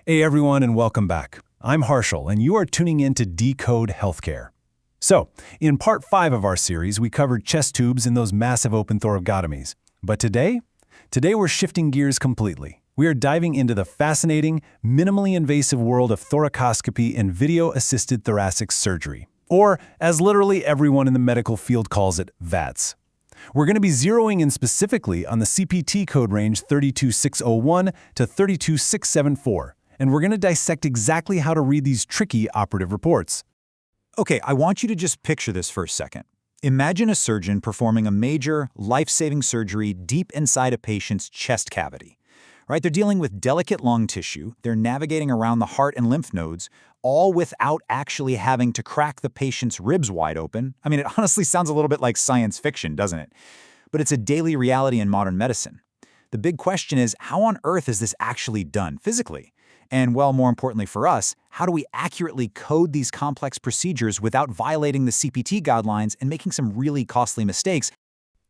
Hey everyone, and welcome back. I'm Harshal, and you are tuning in to Decode Healthcare. So, in part 5 of our series, we covered chest tubes and those massive open thoracotomies. But today we're shifting gears completely. We are diving into the fascinating, minimally invasive world of thoracoscopy and video-assisted thoracic surgery, or as literally everyone in the medical field calls it, VATS. We're going to be zeroing in specifically on the CPT code range 32601 to 32674. And we're going to dissect exactly how to read these tricky operative reports. Okay, I want you to just picture this for a second. Imagine a surgeon performing a major, life-saving surgery deep inside a patient's chest cavity. Right? They're dealing with delicate lung tissue, they're navigating around the heart and lymph nodes, all without actually having to crack the patient's ribs wide open. I mean, it honestly sounds a little bit like science fiction, doesn't it? But it's a daily reality in modern medicine. The big question is, how on earth is this actually done physically? And, well, more importantly for us, how do we accurately code these complex procedures without violating the CPT guidelines and making some really costly mistakes?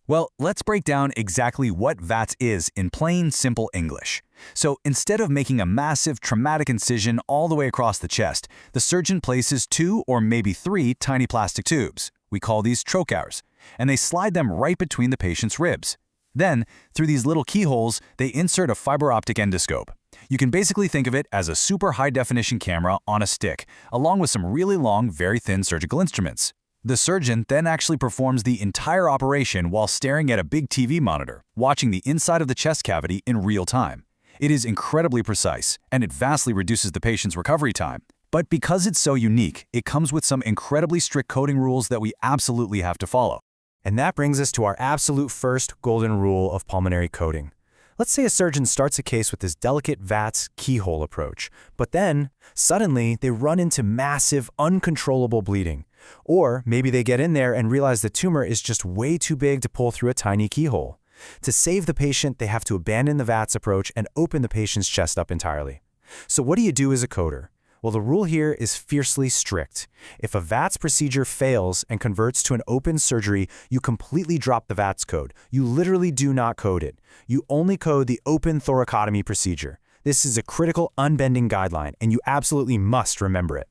Well, let's break down exactly what VATS is in plain, simple English. So instead of making a massive, traumatic incision all the way across the chest, the surgeon places 2 or maybe 3 tiny plastic tubes. We call these trocars, and they slide them right between the patient's ribs. Then, through these little keyholes, they insert a fiber optic endoscope. You can basically think of it as a super high-definition camera on a stick, along with some really long, very thin surgical instruments. The surgeon then actually performs the entire operation while staring at a big TV monitor, watching the inside of the chest cavity in real time. It is incredibly precise, and it vastly reduces the patient's recovery time. But because it's so unique, it comes with some incredibly strict coding rules that we absolutely have to follow. And that brings us to our absolute first golden rule of pulmonary coding. Let's say a surgeon starts a case with this delicate VATS keyhole approach, but then, suddenly, they run into massive, uncontrollable bleeding. Or maybe they get in there and realize the tumor is just way too big to pull through a tiny keyhole. To save the patient, they have to abandon the VATS approach and open the patient's chest up entirely. So what do you do as a coder? Well, the rule here is fiercely strict. If a VATS procedure fails and converts to an open surgery, you completely drop the VATS code. You literally do not code it. You only code the open thoracotomy procedure. This is a critical unbending guideline, and you absolutely must remember it.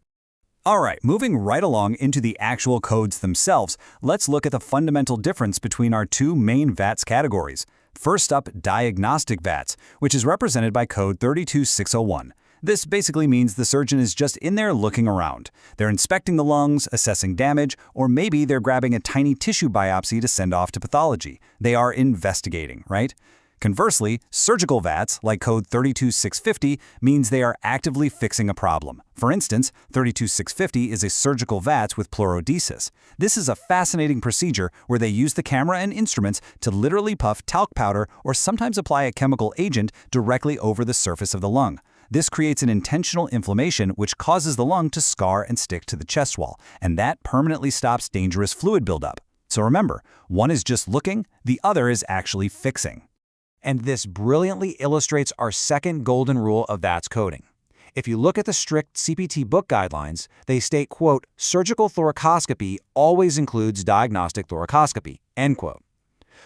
All right, moving right along into the actual codes themselves, let's look at the fundamental difference between our 2 main VATS categories. First up, diagnostic VATS, which is represented by code 32601. This basically means the surgeon is just in there looking around. They're inspecting the lungs, assessing damage, or maybe they're grabbing a tiny tissue biopsy to send off to pathology. They are investigating, right? Conversely, surgical VATS, like code 32650, means they are actively fixing a problem. For instance, 32650 is a surgical VATS with pleurodesis. This is a fascinating procedure where they use the camera and instruments to literally puff talc powder or sometimes apply a chemical agent directly over the surface of the lung. This creates an intentional inflammation which causes the lung to scar and stick to the chest wall, and that permanently stops dangerous fluid buildup. So remember, one is just looking, the other is actually fixing. And this brilliantly illustrates our second golden rule of VATS coding. If you look at the strict CPT book guidelines, they state, quote, surgical thoracoscopy always includes diagnostic thoracoscopy, end quote.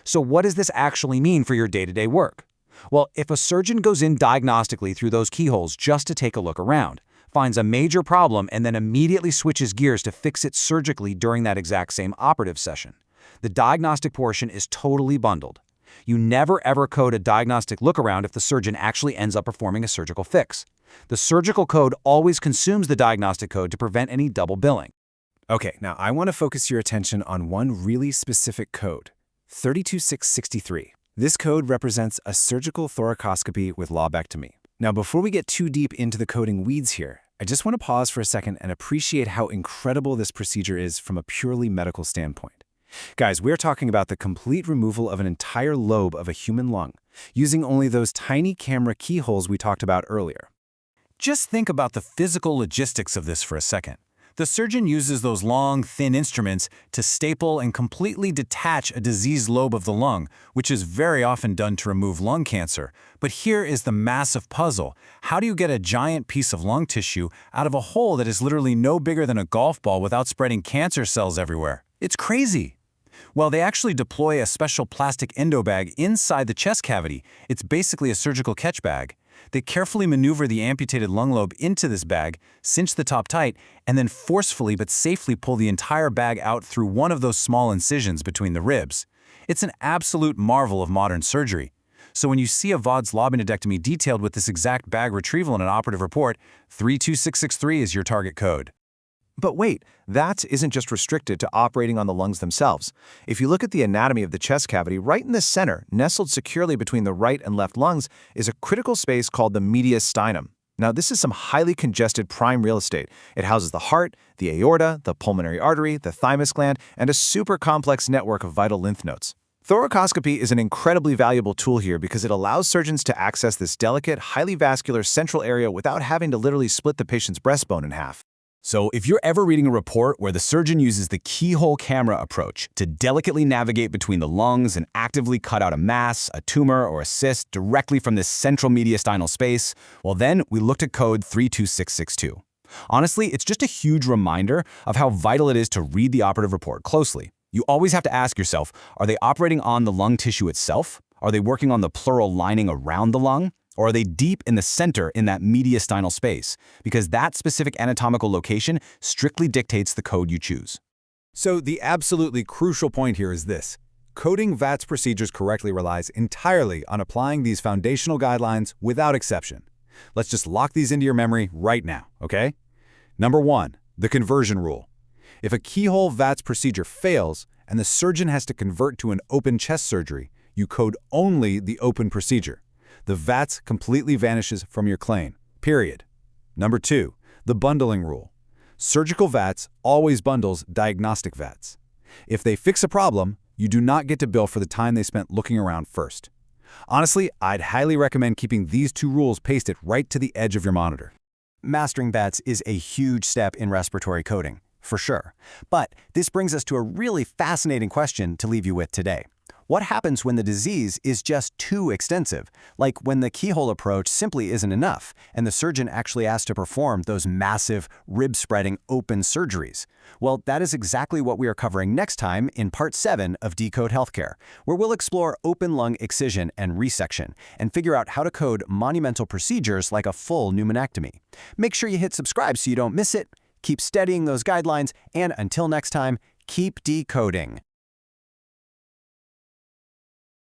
So what does this actually mean for your day-to-day work? Well, if a surgeon goes in diagnostically through those keyholes just to take a look around, finds a major problem and then immediately switches gears to fix it surgically during that exact same operative session, the diagnostic portion is totally bundled. You never ever code a diagnostic look-around if the surgeon actually ends up performing a surgical fix. The surgical code always consumes the diagnostic code to prevent any double billing. Okay, now I want to focus your attention on one really specific code, 32663. This code represents a surgical thoracoscopy with lobectomy. Now, before we get too deep into the coding weeds here, I just want to pause for a second and appreciate how incredible this procedure is from a purely medical standpoint. Guys, we're talking about the complete removal of an entire lobe of a human lung, using only those tiny camera keyholes we talked about earlier. Just think about the physical logistics of this for a second. The surgeon uses those long, thin instruments to staple and completely detach a diseased lobe of the lung, which is very often done to remove lung cancer. But here is the massive puzzle. How do you get a giant piece of lung tissue out of a hole that is literally no bigger than a golf ball without spreading cancer cells everywhere? It's crazy. Well, they actually deploy a special plastic endobag inside the chest cavity. It's basically a surgical catch bag. They carefully maneuver the amputated lung lobe into this bag, cinch the top tight, and then forcefully but safely pull the entire bag out through one of those small incisions between the ribs. It's an absolute marvel of modern surgery. So when you see a VATS lobinodectomy detailed with this exact bag retrieval in an operative report, 32663 is your target code. But wait, VATS isn't just restricted to operating on the lungs themselves. If you look at the anatomy of the chest cavity, right in the center, nestled securely between the right and left lungs, is a critical space called the mediastinum. Now, this is some highly congested prime real estate. It houses the heart, the aorta, the pulmonary artery, the thymus gland, and a super complex network of vital lymph nodes. Thoracoscopy is an incredibly valuable tool here because it allows surgeons to access this delicate, highly vascular central area without having to literally split the patient's breastbone in half. So if you're ever reading a report where the surgeon uses the keyhole camera approach to delicately navigate between the lungs and actively cut out a mass, a tumor, or a cyst directly from this central mediastinal space, well then we looked at code 32662. Honestly, it's just a huge reminder of how vital it is to read the operative report closely. You always have to ask yourself, are they operating on the lung tissue itself? Are they working on the pleural lining around the lung? Or are they deep in the center in that mediastinal space? Because that specific anatomical location strictly dictates the code you choose. So the absolutely crucial point here is this. Coding VATS procedures correctly relies entirely on applying these foundational guidelines without exception. Let's just lock these into your memory right now, okay? Number 1, the conversion rule. If a keyhole VATS procedure fails and the surgeon has to convert to an open chest surgery, you code only the open procedure. The VATS completely vanishes from your claim, period. Number 2, the bundling rule. Surgical VATS always bundles diagnostic VATS. If they fix a problem, you do not get to bill for the time they spent looking around first. Honestly, I'd highly recommend keeping these 2 rules pasted right to the edge of your monitor. Mastering VATS is a huge step in respiratory coding, for sure. But this brings us to a really fascinating question to leave you with today. What happens when the disease is just too extensive, like when the keyhole approach simply isn't enough, and the surgeon actually has to perform those massive, rib-spreading open surgeries? Well, that is exactly what we are covering next time in Part 7 of Decode Healthcare, where we'll explore open lung excision and resection, and figure out how to code monumental procedures like a full pneumonectomy. Make sure you hit subscribe so you don't miss it, keep studying those guidelines, and until next time, keep decoding.